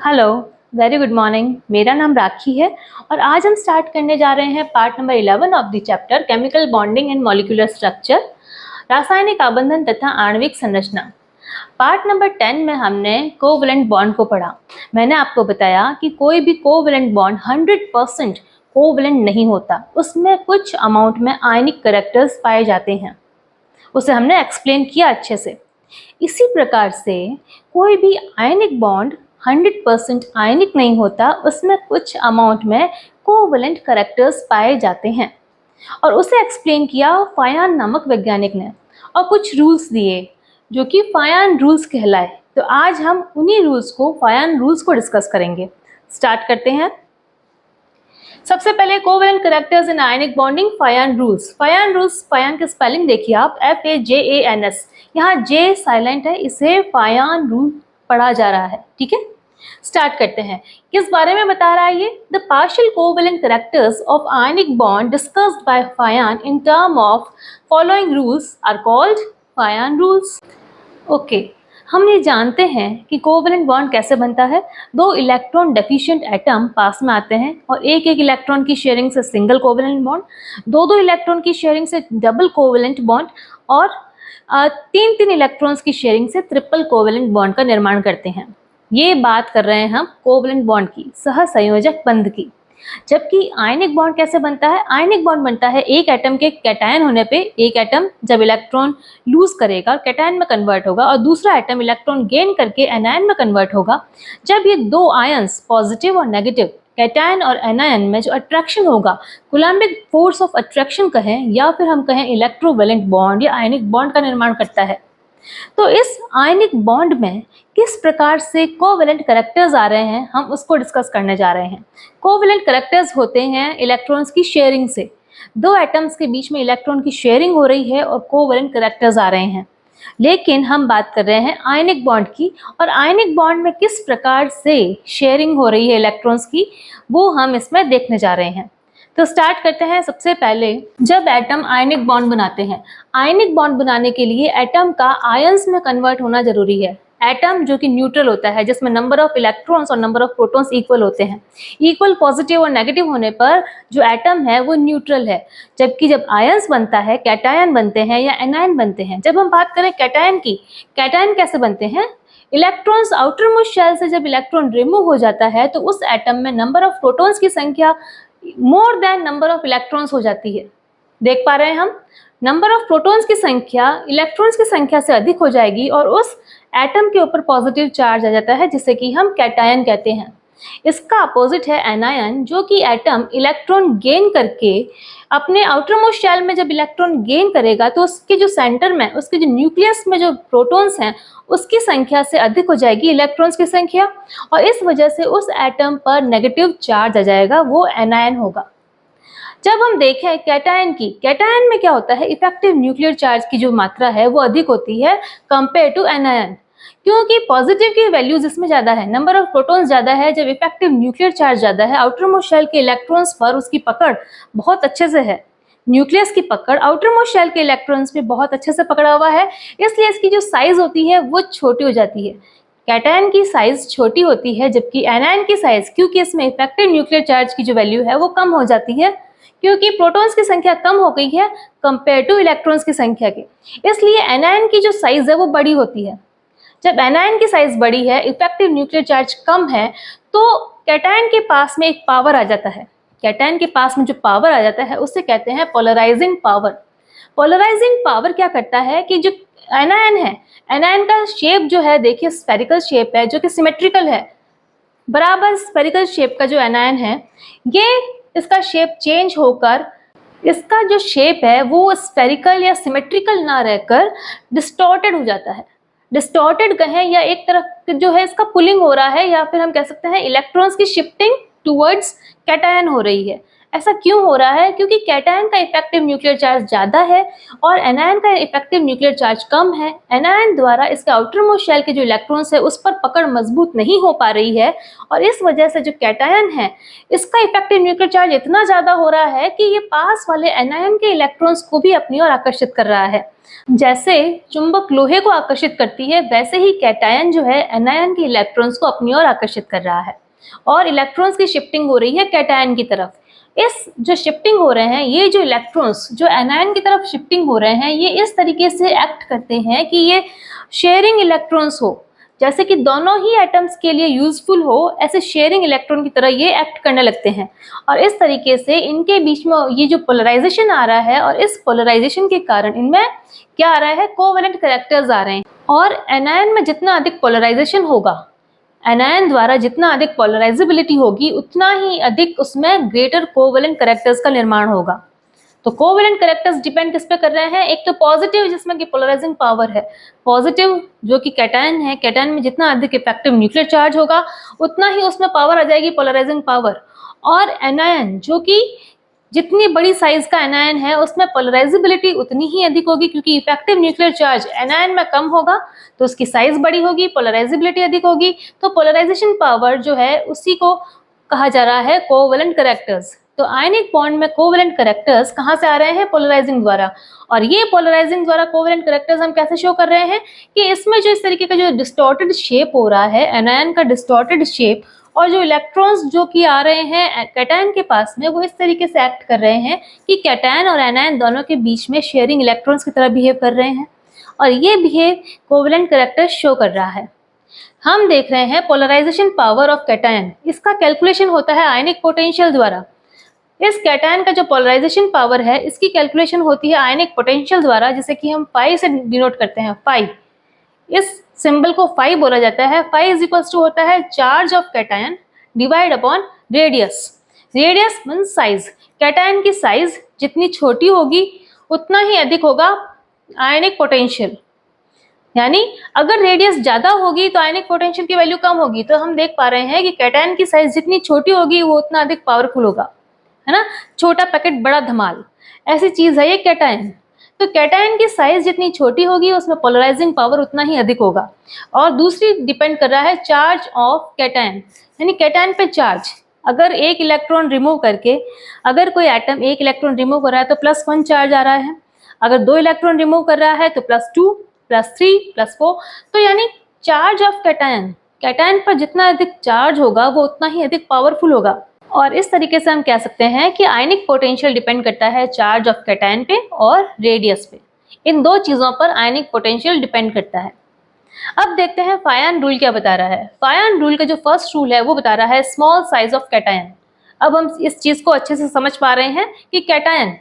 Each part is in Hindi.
Hello, very good morning. मेरा नाम राखी है और आज हम स्टार्ट करने जा रहे हैं part number 11 of the chapter chemical bonding and molecular structure, रासायनिक आबंधन तथा आणविक संरचना। पार्ट नंबर 10 में हमने कोवैलेंट बॉन्ड को पढ़ा। मैंने आपको बताया कि कोई भी कोवैलेंट बॉन्ड 100% कोवैलेंट नहीं होता, उसमें कुछ अमाउंट में आयनिक कैरेक्टर्स पाए जाते हैं। उसे हमने एक्सप्लेन किया अच्छे से। इसी प्रकार से कोई भी आयनिक बॉन्ड 100% आयनिक नहीं होता, उसमें कुछ अमाउंट में कोवैलेंट कैरेक्टर्स पाए जाते हैं और उसे एक्सप्लेन किया फायान नामक वैज्ञानिक ने और कुछ रूल्स दिए जो कि फायान रूल्स कहलाए। तो आज हम उन्हीं रूल्स को, फायान रूल्स को डिस्कस करेंगे। स्टार्ट करते हैं। सबसे पहले covalent characters in ionic bonding, फायान rules. फायान rules, फायान की स्पेलिंग देखिए आप, FAJANS। यहाँ J साइलेंट है, इसे फायान रूल पढ़ा जा रहा है। ठीक है, स्टार्ट करते हैं। किस बारे में बता रहा है ये? The partial covalent characters of ionic bond discussed by Fajans in term of following rules are called Fajans rules. Okay, हम ये जानते हैं कि कोवैलेंट बॉन्ड कैसे बनता है। दो इलेक्ट्रॉन डेफिशिएंट एटम पास में आते हैं और एक एक इलेक्ट्रॉन की शेयरिंग से सिंगल कोवैलेंट बॉन्ड, दो दो इलेक्ट्रॉन की शेयरिंग से डबल कोवैलेंट बॉन्ड और तीन तीन इलेक्ट्रॉन्स की शेयरिंग से ट्रिपल कोवैलेंट बॉन्ड का निर्माण करते हैं। ये बात कर रहे हैं हम कोवैलेंट बॉन्ड की, सहसंयोजक बंध की। जबकि आयनिक बॉन्ड कैसे बनता है? आयनिक बॉन्ड बनता है एक एटम के कैटायन होने पे, एक एटम जब इलेक्ट्रॉन लूज करेगा और कैटायन में कन्वर्ट होगा और दूसरा एटम इलेक्ट्रॉन गेन करके एनायन में कन्वर्ट होगा। जब ये दो आयंस पॉजिटिव और नेगेटिव, कैटायन और एनायन में जो अट्रैक्शन होगा, कूलम्बिक फोर्स ऑफ अट्रैक्शन कहें या फिर हम कहें इलेक्ट्रोवैलेंट बॉन्ड या आयनिक बॉन्ड का निर्माण करता है। तो इस आयनिक बॉन्ड में किस प्रकार से कोवैलेंट कैरेक्टर्स आ रहे हैं, हम उसको डिस्कस करने जा रहे हैं। कोवैलेंट कैरेक्टर्स होते हैं इलेक्ट्रॉन्स की शेयरिंग से। दो एटम्स के बीच में इलेक्ट्रॉन की शेयरिंग हो रही है और कोवैलेंट कैरेक्टर्स आ रहे हैं। लेकिन हम बात कर रहे हैं आयनिक बॉन्ड की, और आयनिक बॉन्ड में किस प्रकार से शेयरिंग हो रही है इलेक्ट्रॉन्स की, वो हम इसमें देखने जा रहे हैं। तो स्टार्ट करते हैं। सबसे पहले जब एटम आयनिक बॉन्ड बनाते हैं, आयनिक बॉन्ड बनाने के लिए एटम का आयंस में कन्वर्ट होना जरूरी है। एटम जो कि न्यूट्रल होता है, जिसमें नंबर ऑफ इलेक्ट्रॉन्स और नंबर ऑफ प्रोटॉन्स इक्वल होते हैं। इक्वल पॉजिटिव और नेगेटिव होने पर जो एटम है वो न्यूट्रल है। जबकि जब आयंस बनता है, कैटायन बनते हैं या एनायन बनते हैं। जब हम बात करें कैटायन की, कैटायन कैसे बनते हैं? इलेक्ट्रॉन्स आउटर मोस्ट शेल से जब इलेक्ट्रॉन रिमूव हो जाता है तो उस एटम में नंबर ऑफ प्रोटॉन्स की संख्या more than number of electrons हो जाती है। देख पा रहे हैं हम, नंबर ऑफ प्रोटॉन्स की संख्या इलेक्ट्रॉन्स की संख्या से अधिक हो जाएगी और उस एटम के ऊपर पॉजिटिव चार्ज आ जाता है, जिसे कि हम कैटायन कहते हैं। इसका अपोजिट है एनायन, जो कि एटम इलेक्ट्रॉन गेन करके अपने आउटर मोस्ट शेल में जब इलेक्ट्रॉन गेन करेगा तो उसके जो सेंटर में, उसके जो न्यूक्लियस में जो प्रोटॉन्स हैं उसकी संख्या से अधिक हो जाएगी इलेक्ट्रॉन्स की संख्या, और इस वजह से उस एटम पर नेगेटिव चार्ज आ जाएगा, वो एनायन होगा। जब हम देखें कैटायन की, कैटायन में क्या होता है? इफेक्टिव न्यूक्लियर चार्ज की जो मात्रा है वो अधिक होती है कंपेयर टू एनायन, क्योंकि पॉजिटिव की वैल्यूज इसमें ज्यादा है, नंबर ऑफ प्रोटॉन्स ज्यादा है। जब इफेक्टिव न्यूक्लियर चार्ज ज्यादा है, आउटर मोस्ट शेल के इलेक्ट्रॉन्स पर उसकी पकड़ बहुत अच्छे से है। न्यूक्लियस की पकड़ आउटर मोस्ट शेल के इलेक्ट्रॉन्स पे बहुत अच्छे से पकड़ा हुआ है, इसलिए इसकी जो साइज होती है वो छोटी हो जाती है। कैटायन की साइज छोटी होती है, जबकि एनायन की साइज, क्योंकि इसमें इफेक्टिव न्यूक्लियर चार्ज की जो वैल्यू है वो कम हो जाती है, क्योंकि प्रोटॉन्स की संख्या कम हो गई है कंपेयर टू इलेक्ट्रॉन्स की संख्या के, इसलिए एनायन की जो साइज है वो बड़ी होती है। जब एनायन की साइज बड़ी है, इफेक्टिव न्यूक्लियर चार्ज कम है, तो कैटायन के पास में एक पावर आ जाता है। कैटायन के पास में जो पावर आ जाता है उसे कहते हैं पोलराइजिंग पावर। पोलराइजिंग पावर क्या करता है कि जो एनायन है, एनायन का शेप जो है, देखिए स्फेरिकल शेप है जो कि सिमेट्रिकल है, बराबर स्फेरिकल शेप का जो एनायन है, ये इसका शेप चेंज होकर इसका जो शेप है वो स्फेरिकल या सिमेट्रिकल ना रहकर डिस्टॉर्टेड हो जाता है। डिस्टॉर्टेड कहें या एक तरफ जो है इसका पुलिंग हो रहा है, या फिर हम कह सकते हैं इलेक्ट्रॉन्स की शिफ्टिंग टुवर्ड्स कैटायन हो रही है। ऐसा क्यों हो रहा है? क्योंकि कैटायन का इफेक्टिव न्यूक्लियर चार्ज ज्यादा है और एनायन का इफेक्टिव न्यूक्लियर चार्ज कम है। एनायन द्वारा इसके आउटर मोस्ट शेल के जो इलेक्ट्रॉन्स है उस पर पकड़ मजबूत नहीं हो पा रही है और इस वजह से जो कैटायन है इसका इफेक्टिव न्यूक्लियर चार्ज इतना ज्यादा हो रहा है कि ये पास वाले एनायन के इलेक्ट्रॉन्स को भी अपनी ओर आकर्षित कर रहा है। जैसे चुंबक लोहे को आकर्षित करती है, वैसे ही कैटायन जो है एनायन के इलेक्ट्रॉन्स को अपनी ओर आकर्षित कर रहा है और इलेक्ट्रॉन्स की शिफ्टिंग हो रही है कैटायन की तरफ। इस जो शिफ्टिंग हो रहे हैं, ये जो इलेक्ट्रॉन्स जो एनायन की तरफ शिफ्टिंग हो रहे हैं, ये इस तरीके से एक्ट करते हैं कि ये शेयरिंग इलेक्ट्रॉन्स हो, जैसे कि दोनों ही एटम्स के लिए यूजफुल हो, ऐसे शेयरिंग इलेक्ट्रॉन की तरह ये एक्ट करने लगते हैं और इस तरीके से इनके बीच में ये जो पोलराइजेशन आ रहा है और इस पोलराइजेशन के कारण इनमें क्या आ रहा है, कोवेलेंट कैरेक्टर्स आ रहे हैं। और एनायन में जितना अधिक पोलराइजेशन होगा, एनायन द्वारा जितना अधिक पोलराइजेबिलिटी होगी, उतना ही अधिक उसमें ग्रेटर कोवेलेंट कैरेक्टर्स का निर्माण होगा। तो कोवेलेंट कैरेक्टर्स डिपेंड किस पे कर रहे हैं? एक तो पॉजिटिव जिसमें कि पोलराइजिंग पावर है, पॉजिटिव जो कि कैटायन है, कैटायन में जितना अधिक इफेक्टिव न्यूक्लियर चार्ज होगा उतना ही उसमें पावर आ जाएगी, पोलराइजिंग पावर। और एनायन जो कि जितनी बड़ी साइज का एनायन है उसमें पोलराइजेबिलिटी उतनी ही अधिक होगी, क्योंकि इफेक्टिव न्यूक्लियर चार्ज एनायन में कम होगा तो उसकी साइज बड़ी होगी, पोलराइजेबिलिटी अधिक होगी, तो पोलराइजेशन पावर जो है उसी को कहा जा रहा है कोवेलेंट कैरेक्टर्स। तो आयनिक बॉन्ड में कोवेलेंट कैरेक्टर्स कहाँ से आ रहे हैं? पोलराइजिंग द्वारा। और ये पोलराइजिंग द्वारा कोवेलेंट कैरेक्टर्स हम कैसे शो कर रहे हैं कि इसमें जो इस तरीके का जो डिस्टॉर्टेड शेप हो रहा है, एनायन का डिस्टॉर्टेड शेप, और जो इलेक्ट्रॉन्स जो कि आ रहे हैं कैटायन के पास में, वो इस तरीके से एक्ट कर रहे हैं कि कैटायन और एनायन दोनों के बीच में शेयरिंग इलेक्ट्रॉन्स की तरह बिहेव कर रहे हैं और ये बिहेव कोवेलेंट कैरेक्टर शो कर रहा है। हम देख रहे हैं पोलराइजेशन पावर ऑफ कैटायन, इसका कैलकुलेशन होता है आयनिक पोटेंशियल द्वारा। इस कैटायन का जो पोलराइजेशन पावर है इसकी कैलकुलेशन होती है आयनिक पोटेंशियल द्वारा, जिसे कि हम फाई से डिनोट करते हैं। फाई, इस सिंबल को फाई बोला जाता है। फाई इज इक्वल्स टू होता है charge of cation divide upon radius. Radius means size. Cation की साइज जितनी छोटी होगी उतना ही अधिक होगा आयनिक पोटेंशियल, यानी अगर रेडियस ज्यादा होगी तो आयनिक पोटेंशियल की वैल्यू कम होगी। तो हम देख पा रहे हैं कि कैटायन की साइज जितनी छोटी होगी वो उतना अधिक पावरफुल होगा, है ना। छोटा पैकेट बड़ा धमाल, ऐसी चीज है ये कैटायन। तो कैटायन की साइज जितनी छोटी होगी उसमें पोलराइजिंग पावर उतना ही अधिक होगा। और दूसरी डिपेंड कर रहा है चार्ज ऑफ कैटायन, यानी कैटायन पे चार्ज। अगर एक इलेक्ट्रॉन रिमूव करके, अगर कोई एटम एक इलेक्ट्रॉन रिमूव कर रहा है तो +1 चार्ज आ रहा है, अगर 2 इलेक्ट्रॉन रिमूव कर रहा है तो +2, +3, +4। तो यानी चार्ज ऑफ कैटायन, कैटायन पर जितना अधिक चार्ज होगा वो उतना ही अधिक पावरफुल होगा। और इस तरीके से हम कह सकते हैं कि आयनिक पोटेंशियल डिपेंड करता है चार्ज ऑफ कैटायन पे और रेडियस पे। इन दो चीजों पर आयनिक पोटेंशियल डिपेंड करता है। अब देखते हैं फायन रूल क्या बता रहा है। फायन रूल का जो फर्स्ट रूल है वो बता रहा है स्मॉल साइज ऑफ कैटायन। अब हम इस चीज को अच्छे से समझ पा रहे हैं कि कैटायन,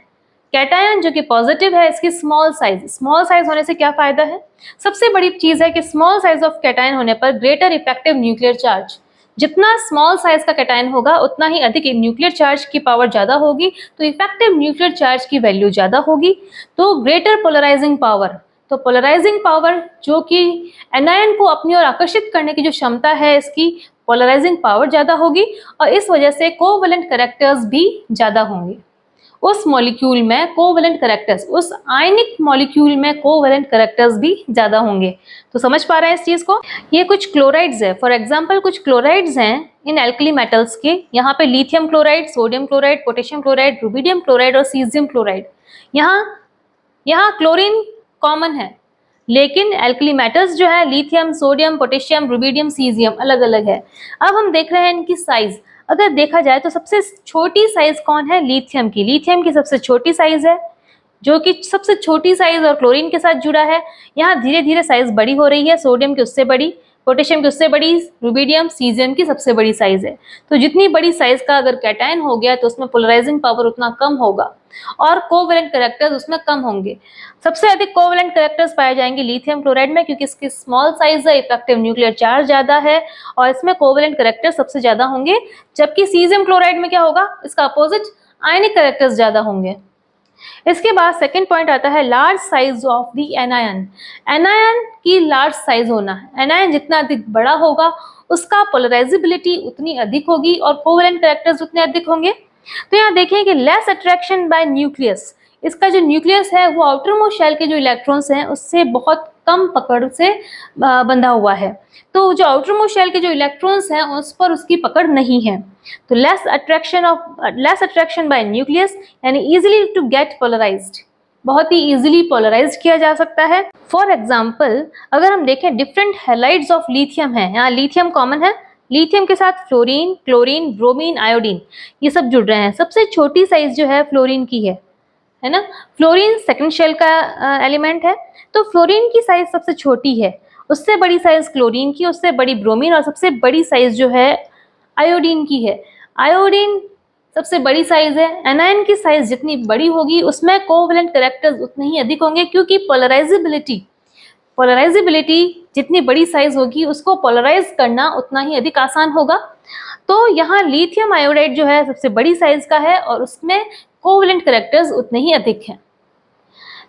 कैटायन जो कि पॉजिटिव है, इसकी स्मॉल साइज होने से क्या फायदा है? सबसे बड़ी चीज है कि स्मॉल साइज ऑफ कैटायन होने पर ग्रेटर इफेक्टिव न्यूक्लियर चार्ज। जितना स्मॉल साइज का कैटायन होगा उतना ही अधिक न्यूक्लियर चार्ज की पावर ज्यादा होगी, तो इफेक्टिव न्यूक्लियर चार्ज की वैल्यू ज्यादा होगी। तो ग्रेटर पोलराइजिंग पावर, तो पोलराइजिंग पावर जो कि एनायन को अपनी ओर आकर्षित करने की जो क्षमता है, इसकी पोलराइजिंग पावर ज्यादा होगी और इस वजह से कोवेलेंट कैरेक्टर्स भी ज्यादा होंगे। उस मॉलिक्यूल में कोवेलेंट कैरेक्टर्स, उस आयनिक मॉलिक्यूल में कोवेलेंट कैरेक्टर्स भी ज्यादा होंगे। तो समझ पा रहे हैं इस चीज को? ये कुछ क्लोराइड्स है, फॉर एग्जांपल कुछ क्लोराइड्स हैं इन एल्कली मेटल्स के। यहाँ पे lithium chloride, sodium chloride, potassium chloride, rubidium chloride और सीजियम क्लोराइड। यहाँ क्लोरीन कॉमन है, लेकिन एल्कली मेटल्स जो है lithium, sodium, potassium, rubidium, caesium अलग अलग है। अब हम देख रहे हैं इनकी साइज। अगर देखा जाए तो सबसे छोटी साइज कौन है? लिथियम की। लिथियम की सबसे छोटी साइज है, जो कि सबसे छोटी साइज और क्लोरीन के साथ जुड़ा है। यहाँ धीरे धीरे साइज बड़ी हो रही है, सोडियम की उससे बड़ी, पोटेशियम की उससे बड़ी, रुबिडियम, सीजियम की सबसे बड़ी साइज है। तो जितनी बड़ी साइज का अगर कैटायन हो गया तो उसमें पोलराइजिंग पावर उतना कम होगा और कोवेलेंट कैरेक्टर्स उसमें कम होंगे। सबसे अधिक कोवेलेंट कैरेक्टर्स पाए जाएंगे लिथियम क्लोराइड में, क्योंकि इसकी स्मॉल साइज है, इफेक्टिव न्यूक्लियर चार्ज ज्यादा है और इसमें कोवेलेंट कैरेक्टर सबसे ज्यादा होंगे। जबकि सीजियम क्लोराइड में क्या होगा? इसका अपोजिट, आयनिक कैरेक्टर्स ज्यादा होंगे। इसके बाद सेकंड पॉइंट आता है large size of the anion. Anion की लार्ज साइज होना है। एनायन जितना अधिक बड़ा होगा उसका पोलराइजेबिलिटी उतनी अधिक होगी और कोवेलेंट कैरेक्टर्स उतने अधिक होंगे। तो यहाँ देखें कि लेस अट्रैक्शन बाय न्यूक्लियस, इसका जो न्यूक्लियस है वो आउटर मोस्ट शेल के जो इलेक्ट्रॉन्स हैं उससे बहुत कम पकड़ से बंधा हुआ है। तो जो आउटर मोस्ट शेल के जो इलेक्ट्रॉन्स हैं उस पर उसकी पकड़ नहीं है। तो लेस अट्रैक्शन बाय न्यूक्लियस यानी इजीली टू गेट पोलराइज्ड, बहुत ही इजीली पोलराइज किया जा सकता है। फॉर एग्जाम्पल अगर हम देखें डिफरेंट हैलाइड्स ऑफ लिथियम है, यहाँ लिथियम कॉमन है, लिथियम के साथ फ्लोरीन, क्लोरीन, ब्रोमीन, आयोडीन ये सब जुड़ रहे हैं। सबसे छोटी साइज जो है फ्लोरीन की है ना। फ्लोरीन सेकंड शेल का एलिमेंट है, तो फ्लोरीन की साइज सबसे छोटी है, उससे बड़ी साइज क्लोरीन की, उससे बड़ी ब्रोमीन और सबसे बड़ी साइज जो है आयोडीन की है। आयोडीन सबसे बड़ी साइज है। एनायन की साइज जितनी बड़ी होगी उसमें कोवैलेंट कैरेक्टर्स उतने ही अधिक होंगे, क्योंकि पोलराइजेबिलिटी जितनी बड़ी साइज होगी उसको पोलराइज करना उतना ही अधिक आसान होगा। तो यहाँ लिथियम आयोडाइड जो है सबसे बड़ी साइज का है और उसमें कोवैलेंट कैरेक्टर्स उतने ही अधिक हैं।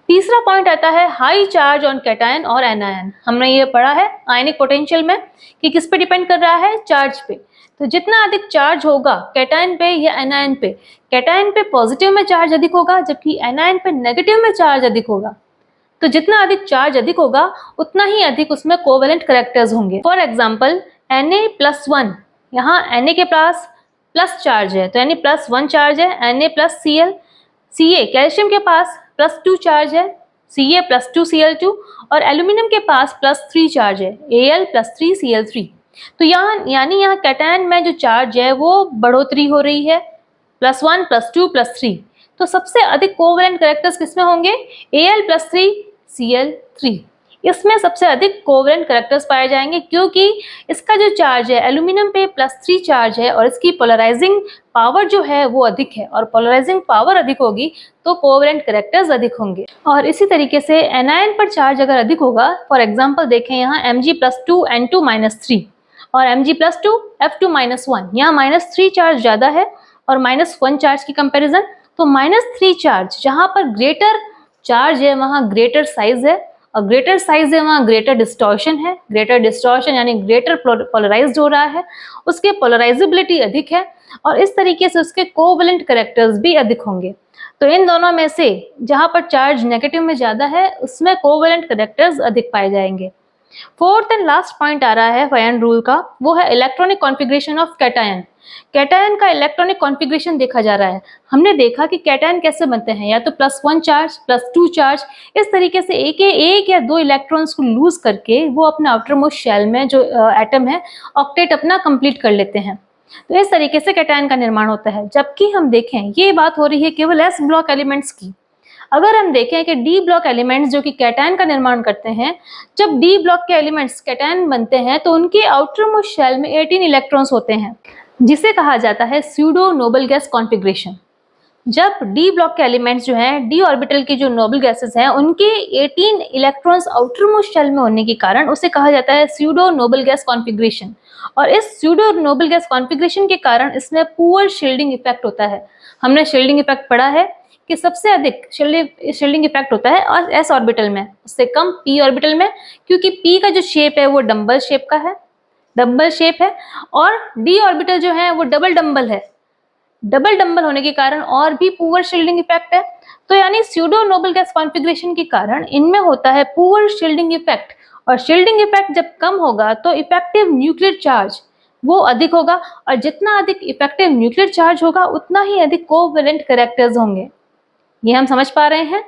तीसरा पॉइंट आता है हाई चार्ज ऑन कैटायन और एनायन। हमने ये पढ़ा है आयनिक पोटेंशियल में कि किस पे डिपेंड कर रहा है, चार्ज पे। तो जितना अधिक चार्ज होगा कैटायन पे या एनायन पे, कैटायन पे पॉजिटिव में चार्ज अधिक होगा जबकि एनायन पे नेगेटिव में चार्ज अधिक होगा। तो जितना अधिक चार्ज अधिक होगा उतना ही अधिक उसमें कोवैलेंट कैरेक्टर्स होंगे। फॉर एग्जाम्पल Na+1, यहाँ Na के पास प्लस चार्ज है तो Na+1 चार्ज है, Na+Cl, Ca कैल्शियम के पास +2 चार्ज है, Ca+2Cl2 और एल्यूमिनियम के पास +3 चार्ज है, Al+3Cl3। तो यानी यहाँ कैटायन में जो चार्ज है वो बढ़ोतरी हो रही है, +1 +2 +3। तो सबसे अधिक कोवैलेंट कैरेक्टर्स किसमें होंगे, Al+3Cl3। इसमें सबसे अधिक कोवैलेंट कैरेक्टर्स पाए जाएंगे क्योंकि इसका जो चार्ज है एल्यूमिनियम पे +3 चार्ज है और इसकी पोलराइजिंग पावर जो है वो अधिक है, और पोलराइजिंग पावर अधिक होगी तो कोवैलेंट कैरेक्टर्स अधिक होंगे। और इसी तरीके से एनायन पर चार्ज अगर अधिक होगा, फॉर एग्जांपल देखें यहाँ Mg+2 N2-3 और Mg+2 F2-1, यहाँ -3 चार्ज ज़्यादा है और -1 चार्ज की कंपैरिजन। तो -3 चार्ज जहाँ पर ग्रेटर चार्ज है वहाँ ग्रेटर साइज है, और ग्रेटर साइज है वहाँ ग्रेटर डिस्टॉर्शन है। ग्रेटर डिस्टॉर्शन यानी ग्रेटर पोलराइज्ड हो रहा है, उसके पोलराइजेबिलिटी अधिक है और इस तरीके से उसके कोवैलेंट कैरेक्टर्स भी अधिक होंगे। तो इन दोनों में से जहाँ पर चार्ज नेगेटिव में ज़्यादा है उसमें कोवैलेंट कैरेक्टर्स अधिक पाए जाएंगे। फोर्थ एंड लास्ट पॉइंट आ रहा है फायन रूल का, वो है electronic configuration of cation. Cation का इलेक्ट्रॉनिक कॉन्फ़िगरेशन देखा जा रहा है। हमने देखा कि कैटायन कैसे बनते हैं, या तो +1 चार्ज +2 चार्ज, इस तरीके से एक या दो इलेक्ट्रॉन्स को लूज करके वो अपने आउटर मोस्ट शेल में जो एटम है ऑक्टेट अपना कंप्लीट कर लेते हैं। तो इस तरीके से कैटायन का निर्माण होता है। जबकि हम देखें ये बात हो रही है केवल s ब्लॉक एलिमेंट्स की। अगर हम देखें कि डी ब्लॉक एलिमेंट्स जो कि कैटायन का निर्माण करते हैं, जब डी ब्लॉक के एलिमेंट्स कैटायन बनते हैं तो उनके आउटर मोस्ट शेल में 18 इलेक्ट्रॉन्स होते हैं, जिसे कहा जाता है स्यूडो नोबल गैस कॉन्फ़िगरेशन। जब डी ब्लॉक के एलिमेंट्स जो हैं, डी ऑर्बिटल की जो नोबल गैसेस हैं, उनके 18 इलेक्ट्रॉन्स आउटर मोस्ट शेल में होने के कारण उसे कहा जाता है स्यूडो नोबल गैस कॉन्फ़िगरेशन। और इस स्यूडो नोबल गैस कॉन्फ़िगरेशन के कारण इसमें पुअर शील्डिंग इफेक्ट होता है। हमने शील्डिंग इफेक्ट पढ़ा है कि सबसे अधिक शील्डिंग इफेक्ट होता है और s ऑर्बिटल में, उससे कम p ऑर्बिटल में, क्योंकि p का जो शेप है वो डंबल शेप का है, डबल शेप है, और d ऑर्बिटल जो है वो डबल डंबल है। डबल डंबल होने के कारण और भी पुअर शील्डिंग इफेक्ट है। तो यानी स्यूडो नोबल गैस कॉन्फ़िगरेशन के कारण इनमें होता है पुअर शील्डिंग इफेक्ट, और शील्डिंग इफेक्ट जब कम होगा तो इफेक्टिव न्यूक्लियर चार्ज वो अधिक होगा, और जितना अधिक इफेक्टिव न्यूक्लियर चार्ज होगा उतना ही अधिक कोवैलेंट कैरेक्टर्स होंगे। ये हम समझ पा रहे हैं,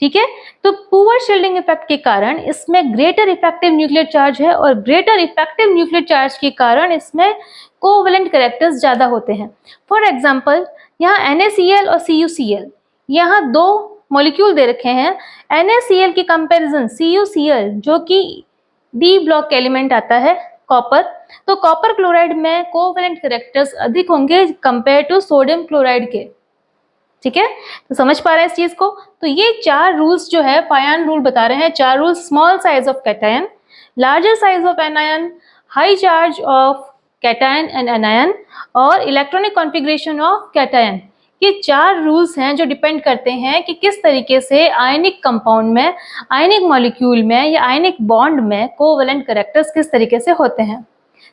ठीक है। तो पुअर शील्डिंग इफेक्ट के कारण इसमें ग्रेटर इफेक्टिव न्यूक्लियर चार्ज है, और ग्रेटर इफेक्टिव न्यूक्लियर चार्ज के कारण इसमें कोवैलेंट कैरेक्टर्स ज्यादा होते हैं। फॉर एग्जांपल यहाँ NaCl और CuCl, यहाँ दो मॉलिक्यूल दे रखे हैं। NaCl की कंपैरिजन CuCl जो कि डी ब्लॉक एलिमेंट आता है कॉपर, तो कॉपर क्लोराइड में कोवैलेंट कैरेक्टर्स अधिक होंगे कंपेयर टू सोडियम क्लोराइड के, ठीक है। तो समझ पा रहे हैं इस चीज को। तो ये 4 रूल्स जो है फायन रूल बता रहे हैं। 4 rules: small size of cation, larger size of anion, high charge of cation and anion, और इलेक्ट्रॉनिक कॉन्फ़िगरेशन ऑफ कैटायन। ये 4 रूल्स हैं जो डिपेंड करते हैं कि किस तरीके से आयनिक कंपाउंड में, आयनिक मॉलिक्यूल में या आयनिक बॉन्ड में कोवैलेंट कैरेक्टर्स किस तरीके से होते हैं।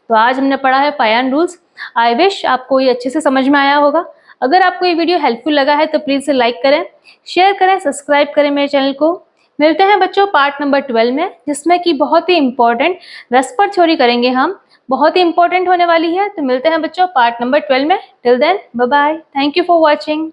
तो आज हमने पढ़ा है फायन रूल्स। आई विश आपको ये अच्छे से समझ में आया होगा। अगर आपको ये वीडियो हेल्पफुल लगा है तो प्लीज़ इसे लाइक करें, शेयर करें, सब्सक्राइब करें मेरे चैनल को। मिलते हैं बच्चों पार्ट नंबर 12 में, जिसमें कि बहुत ही इंपॉर्टेंट रसपर थ्योरी करेंगे हम, बहुत ही इंपॉर्टेंट होने वाली है। तो मिलते हैं बच्चों पार्ट नंबर 12 में। Till then bye bye, thank you for watching.